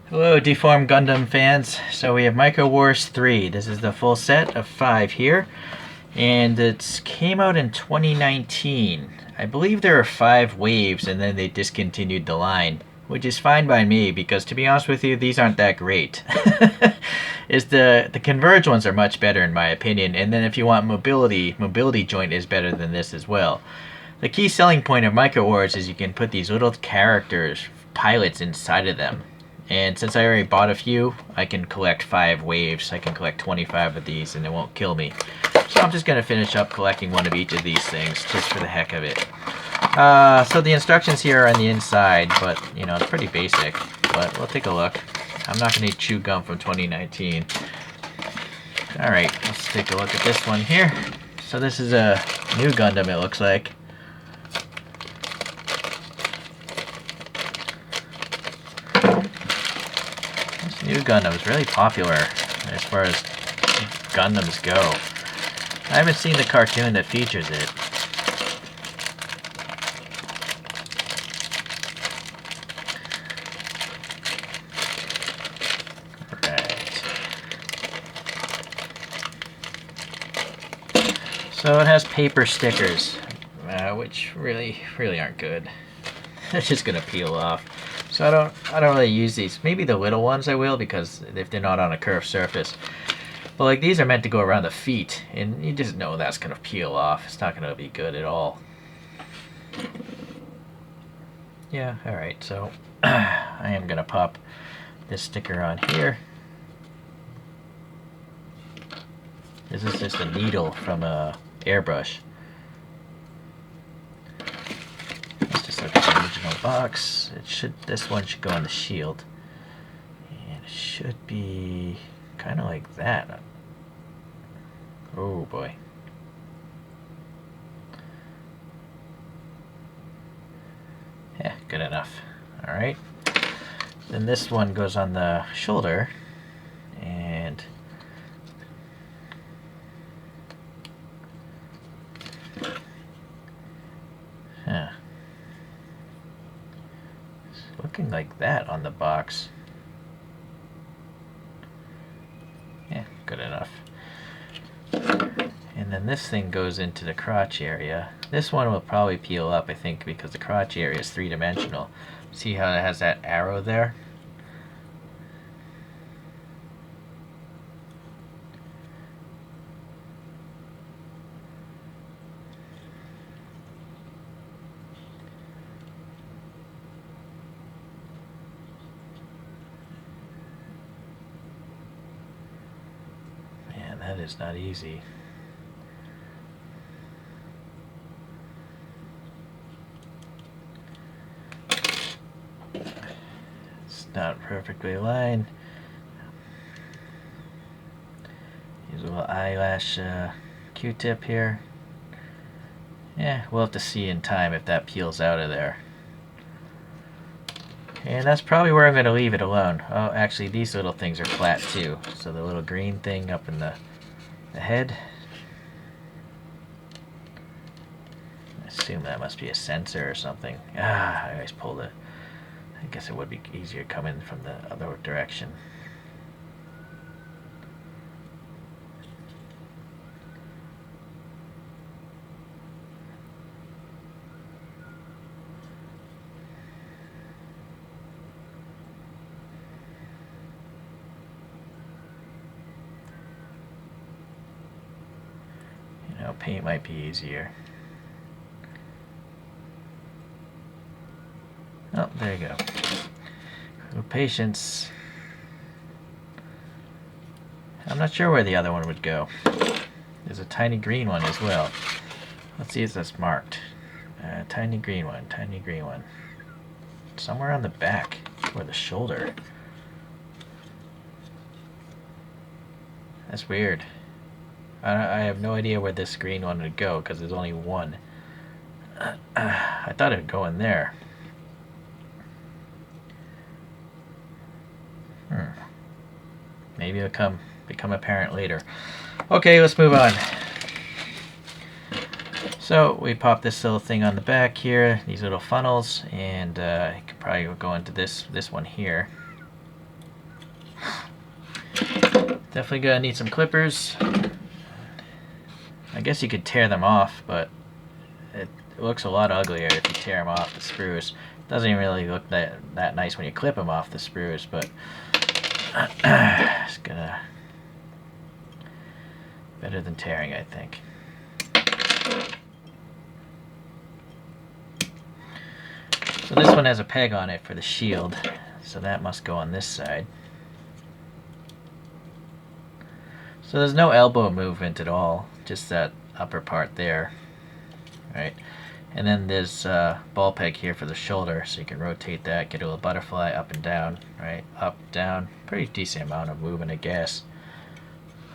Hello, Deformed Gundam fans. So we have Microwars 3. This is the full set of 5 here. And it came out in 2019. I believe there are 5 waves and then they discontinued the line. Which is fine by me because, to be honest with you, these aren't that great. The converge ones are much better in my opinion. And then if you want mobility joint is better than this as well. The key selling point of Microwars is you can put these little characters, pilots, inside of them. And since I already bought a few, I can collect 5 waves. I can collect 25 of these and it won't kill me. So I'm just going to finish up collecting one of each of these things just for the heck of it. So the instructions here are on the inside, but you know, it's pretty basic. But we'll take a look. I'm not going to chew gum from 2019. Alright, let's take a look at this one here. So this is a Nu Gundam, it looks like. Nu Gundam is really popular as far as Gundams go. I haven't seen the cartoon that features it. Right. So it has paper stickers, which really aren't good. They're just gonna peel off. So I don't really use these. Maybe the little ones I will, because if they're not on a curved surface. But like these are meant to go around the feet, and you just know that's gonna peel off. It's not gonna be good at all. Yeah, alright, so I am gonna pop this sticker on here. This is just a needle from a airbrush. Look at the original box. This one should go on the shield, and it should be kind of like that. Oh boy. Yeah, good enough. All right. Then this one goes on the shoulder, and looking like that on the box. Yeah, good enough. And then this thing goes into the crotch area. This one will probably peel up, I think, because the crotch area is 3-dimensional. See how it has that arrow there? That is not easy. It's not perfectly aligned. Use a little eyelash Q-tip here. Yeah, we'll have to see in time if that peels out of there. And that's probably where I'm going to leave it alone. Oh, actually, these little things are flat too. So the little green thing up in the head. I assume that must be a sensor or something. I always pulled it. I guess it would be easier coming from the other direction. Paint might be easier. Oh, there you go. With patience. I'm not sure where the other one would go. There's a tiny green one as well. Let's see if that's marked. Tiny green one, tiny green one. Somewhere on the back or the shoulder. That's weird. I have no idea where this green one would go because there's only one. I thought it would go in there. Maybe it'll become apparent later. Okay, let's move on. So we pop this little thing on the back here, these little funnels, and it could probably go into this one here. Definitely gonna need some clippers. I guess you could tear them off, but it looks a lot uglier if you tear them off the sprues. Doesn't even really look that nice when you clip them off the sprues, but it's gonna better than tearing, I think. So this one has a peg on it for the shield, so that must go on this side. So there's no elbow movement at all, just that upper part there, right? And then there's a ball peg here for the shoulder, so you can rotate that, get a little butterfly up and down, right? Up, down, pretty decent amount of movement, I guess.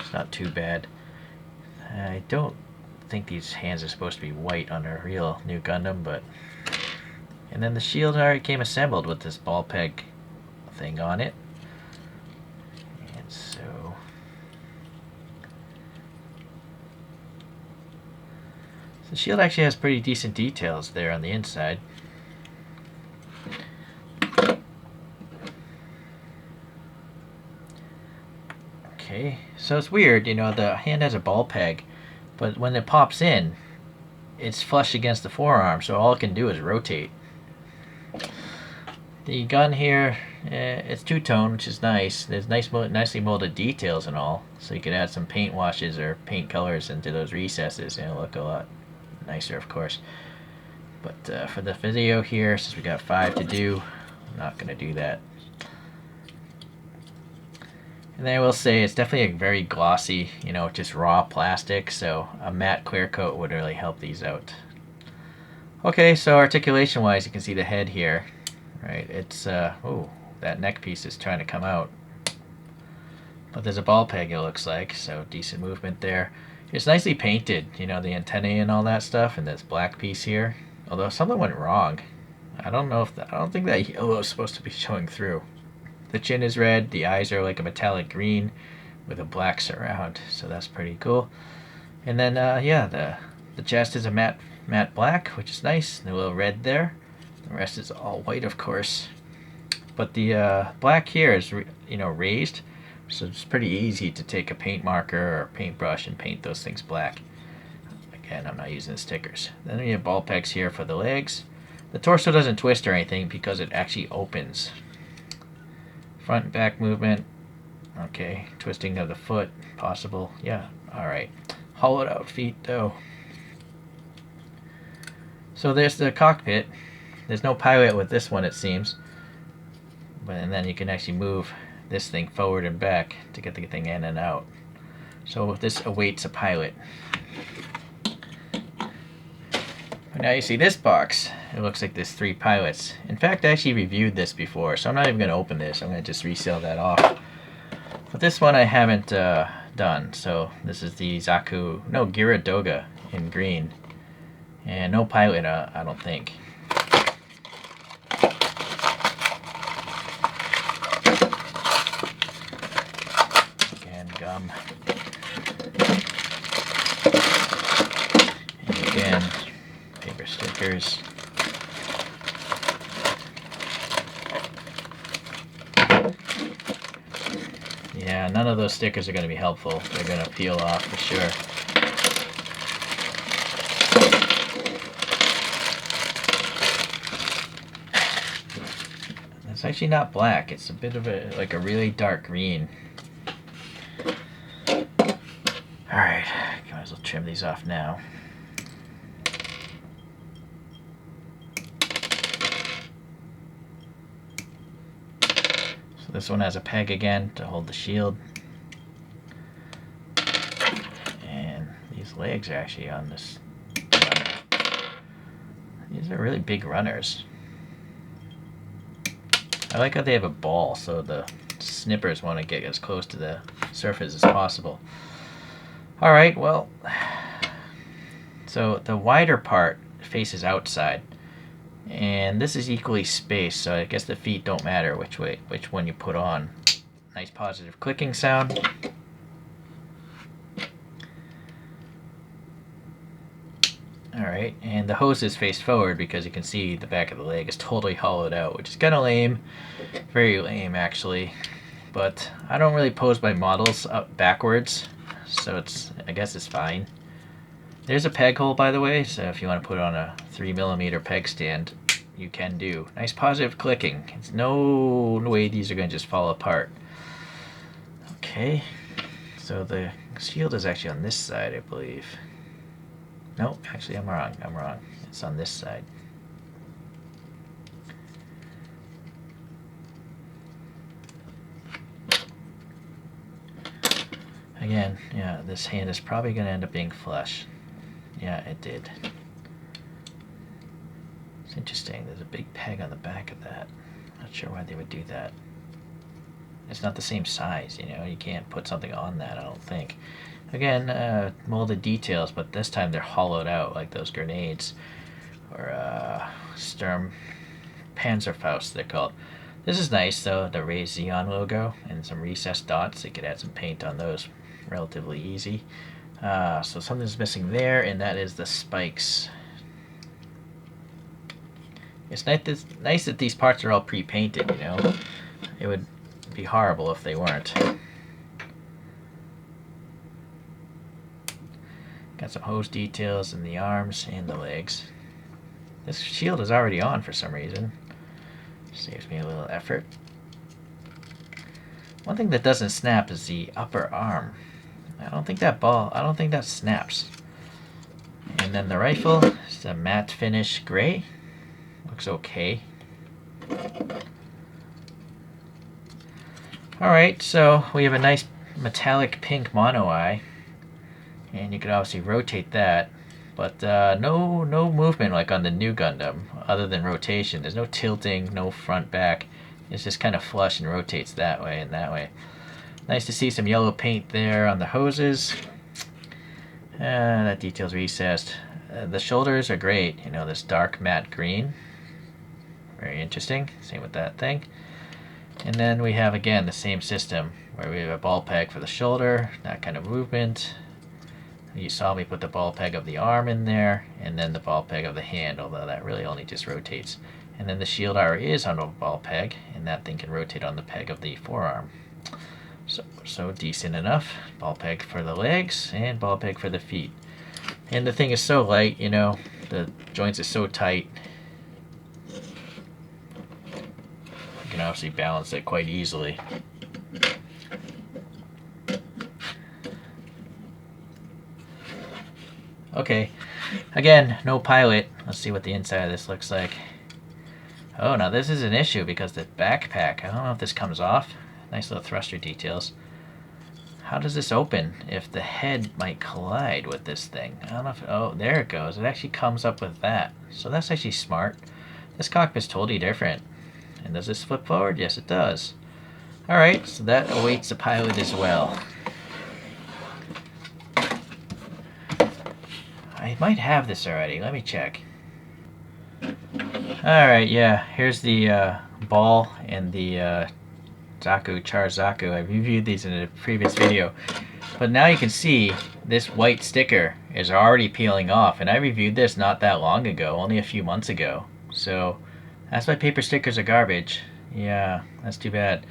It's not too bad. I don't think these hands are supposed to be white on a real Nu Gundam, but... And then the shield already came assembled with this ball peg thing on it. And so... The shield actually has pretty decent details there on the inside. Okay, so it's weird, you know, the hand has a ball peg, but when it pops in, it's flush against the forearm, so all it can do is rotate. The gun here, it's two-tone, which is nice. There's nicely molded details and all, so you could add some paint washes or paint colors into those recesses and it'll look a lot nicer, of course. But for the video here, since we got 5 to do, I'm not going to do that. And then I will say it's definitely a very glossy, you know, just raw plastic, so a matte clear coat would really help these out. Okay, so articulation wise, you can see the head here, right? It's, oh, that neck piece is trying to come out. But there's a ball peg, it looks like, so decent movement there. It's nicely painted, you know, the antennae and all that stuff, and this black piece here. Although something went wrong. I don't know if I don't think that yellow is supposed to be showing through. The chin is red, the eyes are like a metallic green with a black surround, so that's pretty cool. And then, yeah, the chest is a matte black, which is nice, and a little red there. The rest is all white, of course. But the black here is, you know, raised, so it's pretty easy to take a paint marker or paintbrush and paint those things black. Again, I'm not using the stickers. Then we have ball pegs here for the legs. The torso doesn't twist or anything because it actually opens. Front and back movement. Okay, twisting of the foot, possible. Yeah, alright. Hollowed out feet, though. So there's the cockpit. There's no pilot with this one, it seems. And then you can actually move this thing forward and back to get the thing in and out. So this awaits a pilot. But now you see this box. It looks like there's 3 pilots. In fact, I actually reviewed this before, so I'm not even going to open this. I'm going to just resell that off. But this one I haven't done. So this is the Nu Gundam Doga in green. And no pilot, I don't think. Again, gum. And again, paper stickers. Yeah, none of those stickers are going to be helpful. They're going to peel off for sure. It's actually not black. It's a bit of like a really dark green. Alright, might as well trim these off now. So this one has a peg again to hold the shield. And these legs are actually on this runner. These are really big runners. I like how they have a ball, so the snippers want to get as close to the surface as possible. Alright, well, so the wider part faces outside, and this is equally spaced, so I guess the feet don't matter which one you put on. Nice positive clicking sound. Alright, and the hose is faced forward because you can see the back of the leg is totally hollowed out, which is kind of lame. Very lame, actually. but I don't really pose my models up backwards, so I guess it's fine. There's a peg hole, by the way, so if you want to put it on a 3mm peg stand, you can do. Nice positive clicking. It's no way these are going to just fall apart. Okay, so the shield is actually on this side, I believe. No, actually I'm wrong. It's on this side. Again, yeah, this hand is probably going to end up being flush. Yeah, it did. It's interesting. There's a big peg on the back of that. Not sure why they would do that. It's not the same size, you know. You can't put something on that, I don't think. Again, molded details, but this time they're hollowed out like those grenades. Or Sturm Panzerfaust, they're called. This is nice, though, the raised Xeon logo and some recessed dots. You could add some paint on those relatively easy. So something's missing there, and that is the spikes. It's nice that these parts are all pre-painted, you know. It would be horrible if they weren't. Got some hose details in the arms and the legs. This shield is already on for some reason. Saves me a little effort. One thing that doesn't snap is the upper arm. I don't think that snaps. And then the rifle is a matte finish gray. Looks okay. Alright, so we have a nice metallic pink mono eye. And you can obviously rotate that. But no movement like on the Nu Gundam, other than rotation. There's no tilting, no front back. It's just kind of flush and rotates that way and that way. Nice to see some yellow paint there on the hoses. That detail's recessed. The shoulders are great. You know, this dark matte green. Very interesting. Same with that thing. And then we have, again, the same system where we have a ball peg for the shoulder, that kind of movement. You saw me put the ball peg of the arm in there, and then the ball peg of the hand, although that really only just rotates. And then the shield armor is on a ball peg, and that thing can rotate on the peg of the forearm. So decent enough. Ball peg for the legs, and ball peg for the feet. And the thing is so light, you know, the joints are so tight. You can obviously balance it quite easily. Okay, again, no pilot. Let's see what the inside of this looks like. Oh, now this is an issue because the backpack, I don't know if this comes off. Nice little thruster details. How does this open if the head might collide with this thing? I don't know if, oh, there it goes. It actually comes up with that. So that's actually smart. This cockpit's totally different. And does this flip forward? Yes, it does. Alright, so that awaits the pilot as well. I might have this already. Let me check. Alright, yeah. Here's the ball and the Char Zaku. I reviewed these in a previous video. But now you can see this white sticker is already peeling off. And I reviewed this not that long ago, only a few months ago. So that's why paper stickers are garbage. Yeah, that's too bad.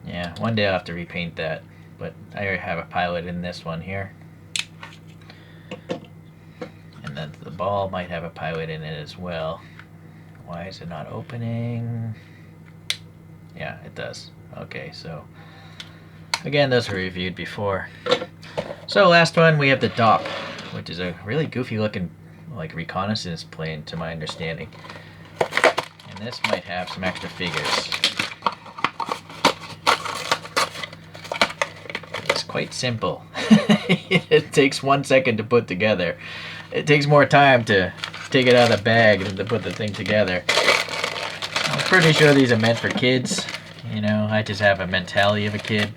Yeah, one day I'll have to repaint that. But I already have a pilot in this one here. And then the ball might have a pilot in it as well. Why is it not opening? Yeah, it does. Okay, so again, those were reviewed before. So last one, we have the Dopp, which is a really goofy looking like reconnaissance plane to my understanding. And this might have some extra figures. It's quite simple. It takes 1 second to put together. It takes more time to take it out of the bag than to put the thing together. I'm pretty sure these are meant for kids. You know, I just have a mentality of a kid.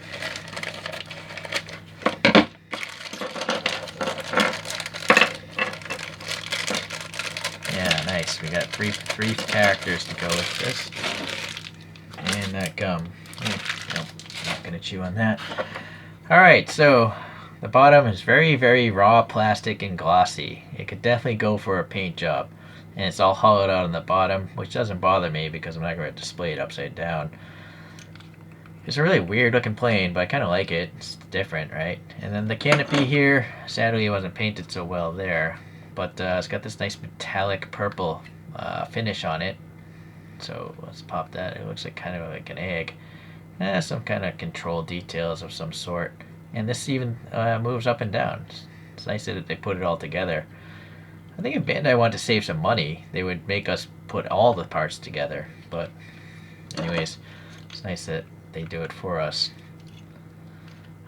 Yeah, nice. We got three characters to go with this. And that gum. No, not gonna chew on that. Alright, so the bottom is very, very raw plastic and glossy. It could definitely go for a paint job. and it's all hollowed out on the bottom, which doesn't bother me because I'm not going to display it upside down. It's a really weird looking plane, but I kind of like it. It's different, right? And then the canopy here, sadly it wasn't painted so well there, but it's got this nice metallic purple finish on it. So let's pop that. It looks like kind of like an egg. Some kind of control details of some sort. And this even moves up and down. It's nice that they put it all together. I think if Bandai wanted to save some money, they would make us put all the parts together. But anyways, it's nice that they do it for us.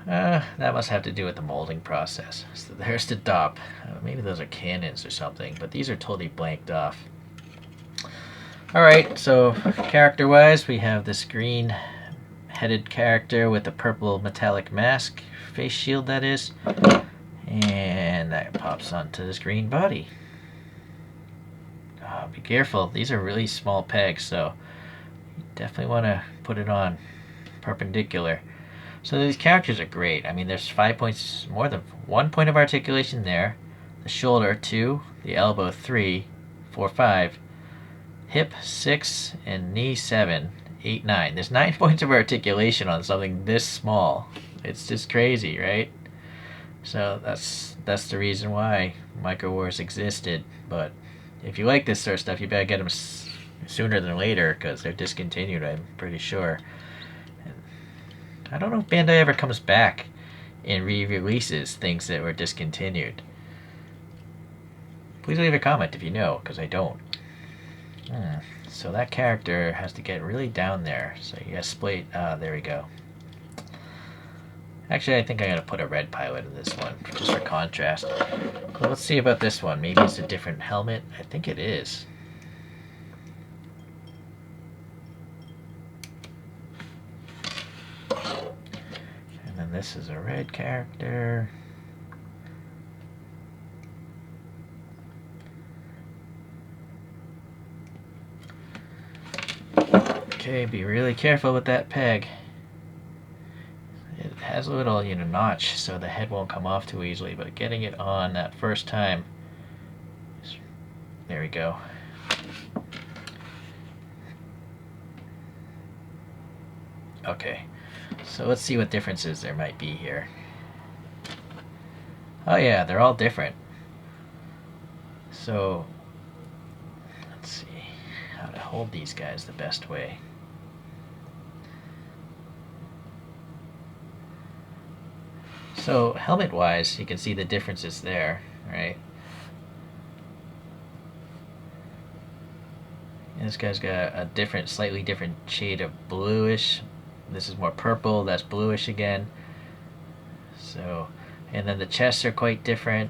That must have to do with the molding process. So there's the Dopp. Maybe those are cannons or something, but these are totally blanked off. Alright, so character-wise, we have this green-headed character with a purple metallic mask, face shield that is, and that pops onto this green body. Oh, be careful, these are really small pegs, so you definitely want to put it on perpendicular. So these characters are great. I mean, there's 5 points, more than 1 point of articulation there, the shoulder 2, the elbow 3, 4, 5, hip 6, and knee 7, 8, 9. There's 9 points of articulation on something this small. It's just crazy, right? So that's the reason why Microwars existed. But if you like this sort of stuff, you better get them sooner than later because they're discontinued, I'm pretty sure. And I don't know if Bandai ever comes back and re-releases things that were discontinued. Please leave a comment if you know, because I don't. So that character has to get really down there. So you gotta split. There we go. Actually, I think I'm gonna put a red pilot in this one just for contrast. Well, let's see about this one. Maybe it's a different helmet. I think it is. And then this is a red character. Okay, be really careful with that peg. It has a little, notch, so the head won't come off too easily, but getting it on that first time, there we go. Okay, so let's see what differences there might be here. Oh yeah, they're all different. So, let's see how to hold these guys the best way. So helmet-wise, you can see the differences there, right? And this guy's got a different, slightly different shade of bluish. This is more purple, that's bluish again. So, and then the chests are quite different.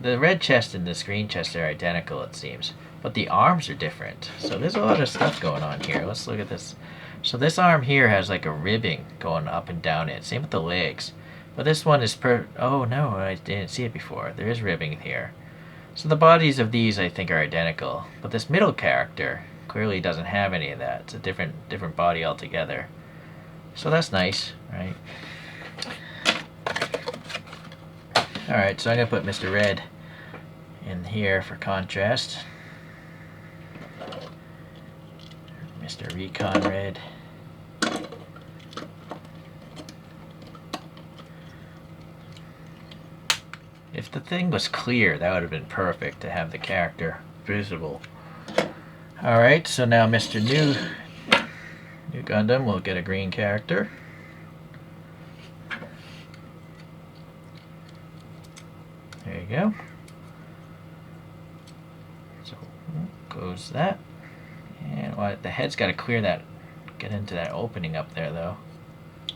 The red chest and this green chest are identical, it seems. But the arms are different. So there's a lot of stuff going on here. Let's look at this. So this arm here has like a ribbing going up and down it. Same with the legs. But this one is oh no, I didn't see it before. There is ribbing here. So the bodies of these I think are identical. But this middle character clearly doesn't have any of that. It's a different body altogether. So that's nice, right? Alright, so I'm going to put Mr. Red in here for contrast. Mr. Recon Red. If the thing was clear, that would have been perfect to have the character visible. Alright, so now Mr. Nu Gundam will get a green character. There you go. So goes that. And the head's got to clear that, get into that opening up there though.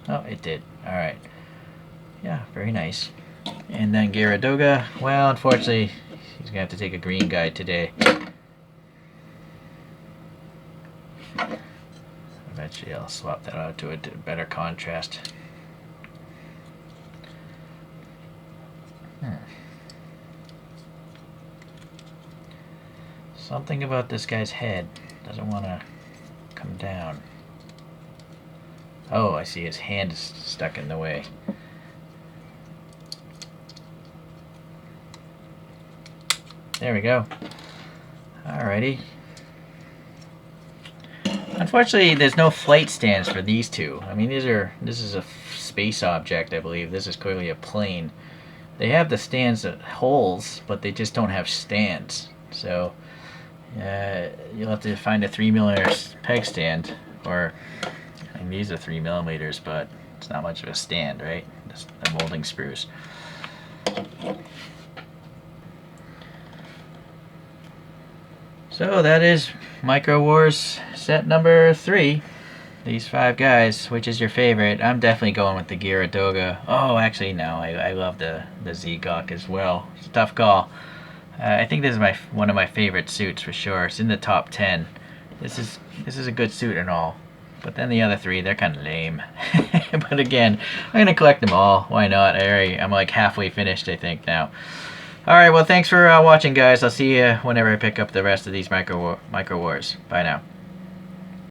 Oh, it did. Alright. Yeah, very nice. And then Geara Doga. Well, unfortunately, he's going to have to take a green guy today. Eventually I'll swap that out to a better contrast. Something about this guy's head doesn't want to come down. Oh, I see his hand is stuck in the way. There we go. Alrighty. Unfortunately, there's no flight stands for these two. I mean, this is a space object, I believe. This is clearly a plane. They have the stands at holes, but they just don't have stands. So you'll have to find a 3mm peg stand, or I mean, these are 3mm, but it's not much of a stand, right? Just the molding screws. So that is Microwars set number 3. These 5 guys. Which is your favorite? I'm definitely going with the Geara Doga. Oh, actually, no. I love the Z-Gok as well. It's a tough call. I think this is one of my favorite suits for sure. It's in the top 10. This is a good suit and all. But then the other 3, they're kind of lame. But again, I'm going to collect them all. Why not? I'm like halfway finished, I think, now. Alright, well, thanks for watching, guys. I'll see you whenever I pick up the rest of these Microwars. Bye now.